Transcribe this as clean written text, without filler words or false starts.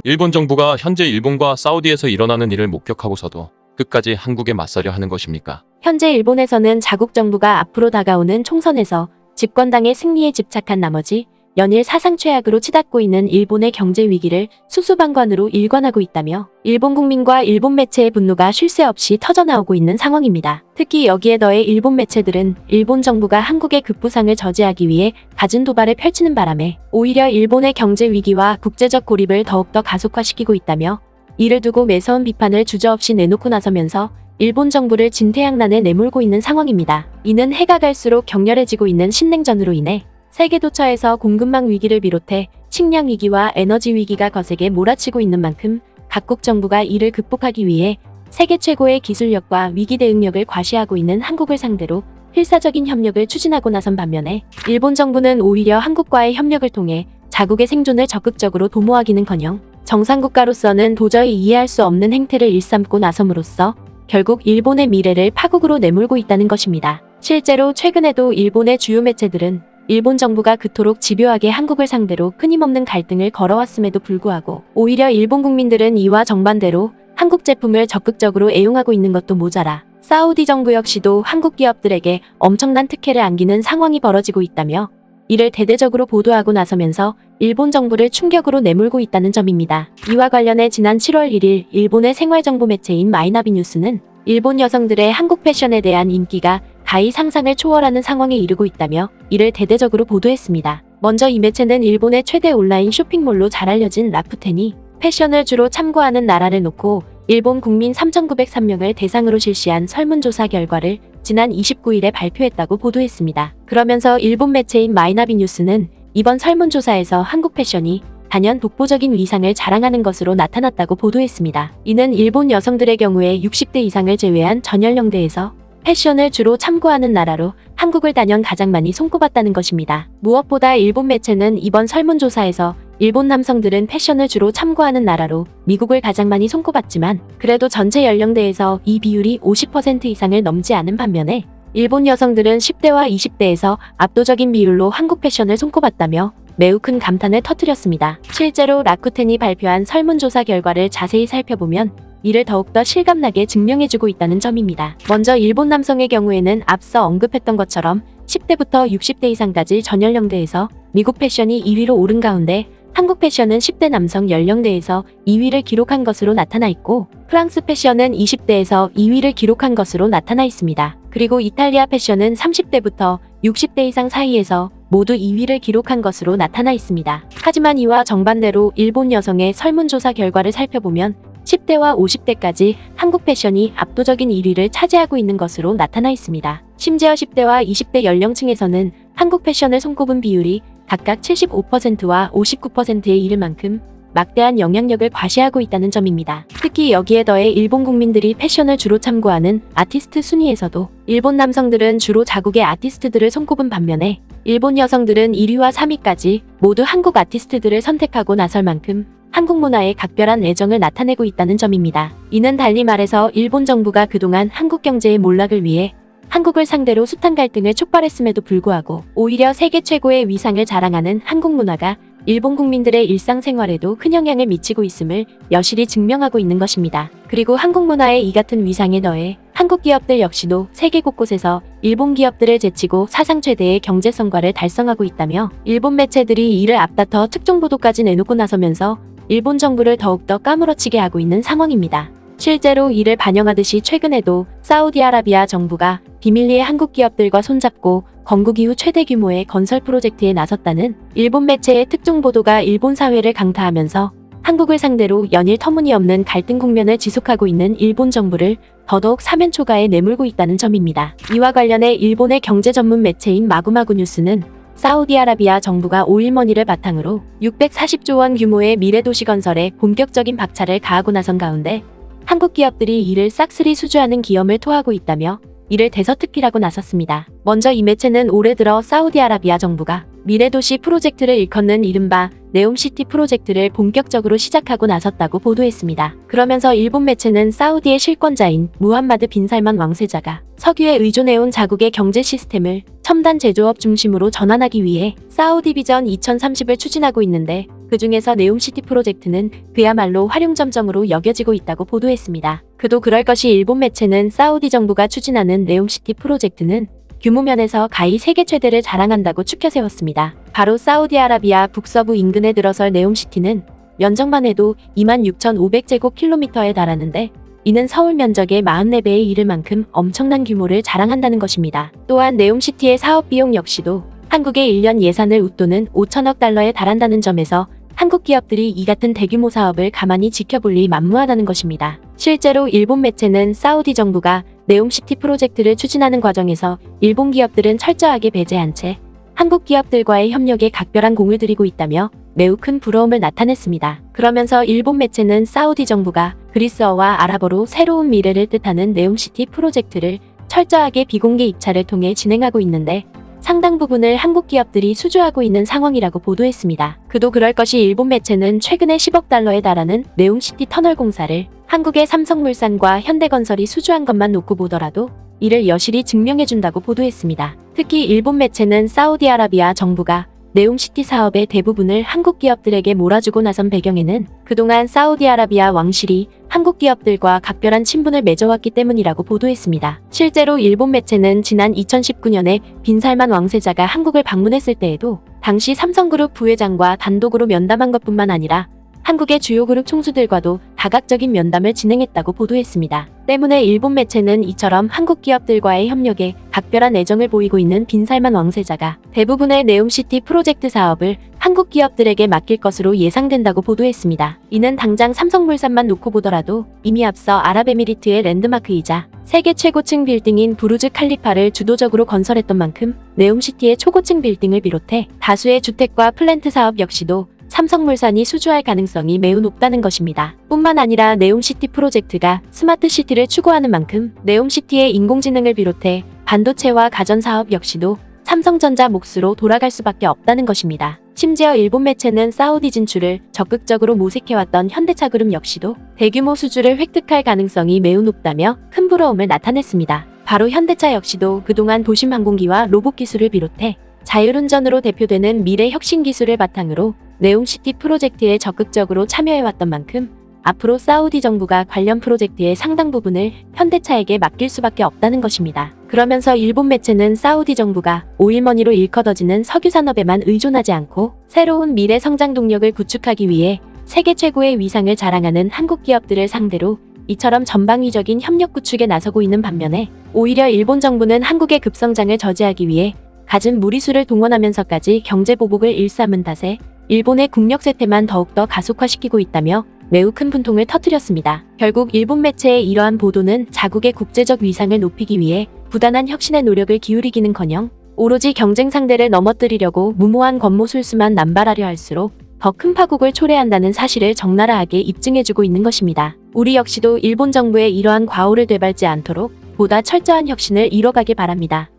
일본 정부가 현재 일본과 사우디에서 일어나는 일을 목격하고서도 끝까지 한국에 맞서려 하는 것입니까? 현재 일본에서는 자국 정부가 앞으로 다가오는 총선에서 집권당의 승리에 집착한 나머지 연일 사상 최악으로 치닫고 있는 일본의 경제 위기를 수수방관으로 일관하고 있다며 일본 국민과 일본 매체의 분노가 쉴 새 없이 터져나오고 있는 상황입니다. 특히 여기에 더해 일본 매체들은 일본 정부가 한국의 급부상을 저지하기 위해 갖은 도발을 펼치는 바람에 오히려 일본의 경제 위기와 국제적 고립을 더욱더 가속화시키고 있다며 이를 두고 매서운 비판을 주저없이 내놓고 나서면서 일본 정부를 진퇴양난에 내몰고 있는 상황입니다. 이는 해가 갈수록 격렬해지고 있는 신냉전으로 인해 세계 도처에서 공급망 위기를 비롯해 식량 위기와 에너지 위기가 거세게 몰아치고 있는 만큼 각국 정부가 이를 극복하기 위해 세계 최고의 기술력과 위기 대응력을 과시하고 있는 한국을 상대로 필사적인 협력을 추진하고 나선 반면에 일본 정부는 오히려 한국과의 협력을 통해 자국의 생존을 적극적으로 도모하기는커녕 정상국가로서는 도저히 이해할 수 없는 행태를 일삼고 나섬으로써 결국 일본의 미래를 파국으로 내몰고 있다는 것입니다. 실제로 최근에도 일본의 주요 매체들은 일본 정부가 그토록 집요하게 한국을 상대로 끊임없는 갈등을 걸어왔음에도 불구하고 오히려 일본 국민들은 이와 정반대로 한국 제품을 적극적으로 애용하고 있는 것도 모자라 사우디 정부 역시도 한국 기업들에게 엄청난 특혜를 안기는 상황이 벌어지고 있다며 이를 대대적으로 보도하고 나서면서 일본 정부를 충격으로 내몰고 있다는 점입니다. 이와 관련해 지난 7월 1일 일본의 생활정보 매체인 마이나비 뉴스는 일본 여성들의 한국 패션에 대한 인기가 가히 상상을 초월하는 상황에 이르고 있다며 이를 대대적으로 보도했습니다. 먼저 이 매체는 일본의 최대 온라인 쇼핑몰로 잘 알려진 라쿠텐이 패션을 주로 참고하는 나라를 놓고 일본 국민 3,903명을 대상으로 실시한 설문조사 결과를 지난 29일에 발표했다고 보도했습니다. 그러면서 일본 매체인 마이나비 뉴스는 이번 설문조사에서 한국 패션이 단연 독보적인 위상을 자랑하는 것으로 나타났다고 보도했습니다. 이는 일본 여성들의 경우에 60대 이상을 제외한 전 연령대에서 패션을 주로 참고하는 나라로 한국을 단연 가장 많이 손꼽았다는 것입니다. 무엇보다 일본 매체는 이번 설문조사에서 일본 남성들은 패션을 주로 참고하는 나라로 미국을 가장 많이 손꼽았지만 그래도 전체 연령대에서 이 비율이 50% 이상을 넘지 않은 반면에 일본 여성들은 10대와 20대에서 압도적인 비율로 한국 패션을 손꼽았다며 매우 큰 감탄을 터뜨렸습니다. 실제로 라쿠텐이 발표한 설문조사 결과를 자세히 살펴보면 이를 더욱더 실감나게 증명해주고 있다는 점입니다. 먼저 일본 남성의 경우에는 앞서 언급했던 것처럼 10대부터 60대 이상까지 전 연령대에서 미국 패션이 2위로 오른 가운데 한국 패션은 10대 남성 연령대에서 2위를 기록한 것으로 나타나 있고 프랑스 패션은 20대에서 2위를 기록한 것으로 나타나 있습니다. 그리고 이탈리아 패션은 30대부터 60대 이상 사이에서 모두 2위를 기록한 것으로 나타나 있습니다. 하지만 이와 정반대로 일본 여성의 설문조사 결과를 살펴보면 10대와 50대까지 한국 패션이 압도적인 1위를 차지하고 있는 것으로 나타나 있습니다. 심지어 10대와 20대 연령층에서는 한국 패션을 손꼽은 비율이 각각 75%와 59%에 이를 만큼 막대한 영향력을 과시하고 있다는 점입니다. 특히 여기에 더해 일본 국민들이 패션을 주로 참고하는 아티스트 순위에서도 일본 남성들은 주로 자국의 아티스트들을 손꼽은 반면에 일본 여성들은 1위와 3위까지 모두 한국 아티스트들을 선택하고 나설 만큼 한국 문화에 각별한 애정을 나타내고 있다는 점입니다. 이는 달리 말해서 일본 정부가 그동안 한국 경제의 몰락을 위해 한국을 상대로 숱한 갈등을 촉발했음에도 불구하고 오히려 세계 최고의 위상을 자랑하는 한국 문화가 일본 국민들의 일상생활에도 큰 영향을 미치고 있음을 여실히 증명하고 있는 것입니다. 그리고 한국 문화의 이 같은 위상에 더해 한국 기업들 역시도 세계 곳곳에서 일본 기업들을 제치고 사상 최대의 경제 성과를 달성하고 있다며 일본 매체들이 이를 앞다퉈 특종 보도까지 내놓고 나서면서 일본 정부를 더욱더 까무러치게 하고 있는 상황입니다. 실제로 이를 반영하듯이 최근에도 사우디아라비아 정부가 비밀리에 한국 기업들과 손잡고 건국 이후 최대 규모의 건설 프로젝트에 나섰다는 일본 매체의 특종 보도가 일본 사회를 강타하면서 한국을 상대로 연일 터무니없는 갈등 국면을 지속하고 있는 일본 정부를 더더욱 사면초가에 내몰고 있다는 점입니다. 이와 관련해 일본의 경제 전문 매체인 마구마구 뉴스는 사우디아라비아 정부가 5일머니를 바탕으로 640조 원 규모의 미래도시 건설에 본격적인 박차를 가하고 나선 가운데 한국 기업들이 이를 싹쓸이 수주하는 기염을 토하고 있다며 이를 대서특필하고 나섰습니다. 먼저 이 매체는 올해 들어 사우디아라비아 정부가 미래도시 프로젝트를 일컫는 이른바 네옴시티 프로젝트를 본격적으로 시작하고 나섰다고 보도했습니다. 그러면서 일본 매체는 사우디의 실권자인 무함마드 빈 살만 왕세자가 석유에 의존해온 자국의 경제 시스템을 첨단 제조업 중심으로 전환하기 위해 사우디 비전 2030을 추진하고 있는데 그 중에서 네옴시티 프로젝트는 그야말로 활용점정으로 여겨지고 있다고 보도했습니다. 그도 그럴 것이 일본 매체는 사우디 정부가 추진하는 네옴시티 프로젝트는 규모 면에서 가히 세계 최대를 자랑한다고 추켜 세웠습니다. 바로 사우디아라비아 북서부 인근에 들어설 네옴시티는 면적만 해도 26,500제곱킬로미터에 달하는데 이는 서울 면적의 44배에 이를 만큼 엄청난 규모를 자랑한다는 것입니다. 또한 네옴시티의 사업 비용 역시도 한국의 1년 예산을 웃도는 5천억 달러에 달한다는 점에서 한국 기업들이 이 같은 대규모 사업을 가만히 지켜볼 리 만무하다는 것입니다. 실제로 일본 매체는 사우디 정부가 네옴시티 프로젝트를 추진하는 과정에서 일본 기업들은 철저하게 배제한 채 한국 기업들과의 협력에 각별한 공을 들이고 있다며 매우 큰 부러움을 나타냈습니다. 그러면서 일본 매체는 사우디 정부가 그리스어와 아랍어로 새로운 미래를 뜻하는 네옴시티 프로젝트를 철저하게 비공개 입찰을 통해 진행하고 있는데 상당 부분을 한국 기업들이 수주하고 있는 상황이라고 보도했습니다. 그도 그럴 것이 일본 매체는 최근에 10억 달러에 달하는 네옴시티 터널 공사를 한국의 삼성물산과 현대건설이 수주한 것만 놓고 보더라도 이를 여실히 증명해준다고 보도했습니다. 특히 일본 매체는 사우디아라비아 정부가 네옴시티 사업의 대부분을 한국 기업들에게 몰아주고 나선 배경에는 그동안 사우디아라비아 왕실이 한국 기업들과 각별한 친분을 맺어왔기 때문이라고 보도했습니다. 실제로 일본 매체는 지난 2019년에 빈살만 왕세자가 한국을 방문했을 때에도 당시 삼성그룹 부회장과 단독으로 면담한 것뿐만 아니라 한국의 주요 그룹 총수들과도 다각적인 면담을 진행했다고 보도했습니다. 때문에 일본 매체는 이처럼 한국 기업들과의 협력에 각별한 애정을 보이고 있는 빈살만 왕세자가 대부분의 네옴시티 프로젝트 사업을 한국 기업들에게 맡길 것으로 예상된다고 보도했습니다. 이는 당장 삼성물산만 놓고 보더라도 이미 앞서 아랍에미리트의 랜드마크이자 세계 최고층 빌딩인 부르즈 칼리파를 주도적으로 건설했던 만큼 네옴시티의 초고층 빌딩을 비롯해 다수의 주택과 플랜트 사업 역시도 삼성물산이 수주할 가능성이 매우 높다는 것입니다. 뿐만 아니라 네옴시티 프로젝트가 스마트시티를 추구하는 만큼 네옴시티의 인공지능을 비롯해 반도체와 가전사업 역시도 삼성전자 몫으로 돌아갈 수밖에 없다는 것입니다. 심지어 일본 매체는 사우디 진출을 적극적으로 모색해왔던 현대차그룹 역시도 대규모 수주를 획득할 가능성이 매우 높다며 큰 부러움을 나타냈습니다. 바로 현대차 역시도 그동안 도심항공기와 로봇 기술을 비롯해 자율운전으로 대표되는 미래 혁신 기술을 바탕으로 네옴시티 프로젝트에 적극적으로 참여해왔던 만큼 앞으로 사우디 정부가 관련 프로젝트의 상당 부분을 현대차에게 맡길 수밖에 없다는 것입니다. 그러면서 일본 매체는 사우디 정부가 오일머니로 일커더지는 석유 산업에만 의존하지 않고 새로운 미래 성장 동력을 구축하기 위해 세계 최고의 위상을 자랑하는 한국 기업들을 상대로 이처럼 전방위적인 협력 구축에 나서고 있는 반면에 오히려 일본 정부는 한국의 급성장을 저지하기 위해 갖은 무리수를 동원하면서까지 경제 보복을 일삼은 탓에 일본의 국력 쇠퇴만 더욱더 가속화시키고 있다며 매우 큰 분통을 터뜨렸습니다. 결국 일본 매체의 이러한 보도는 자국의 국제적 위상을 높이기 위해 부단한 혁신의 노력을 기울이기는커녕 오로지 경쟁 상대를 넘어뜨리려고 무모한 권모술수만 남발하려 할수록 더 큰 파국을 초래한다는 사실을 적나라하게 입증해주고 있는 것입니다. 우리 역시도 일본 정부의 이러한 과오를 되밟지 않도록 보다 철저한 혁신을 이뤄가길 바랍니다.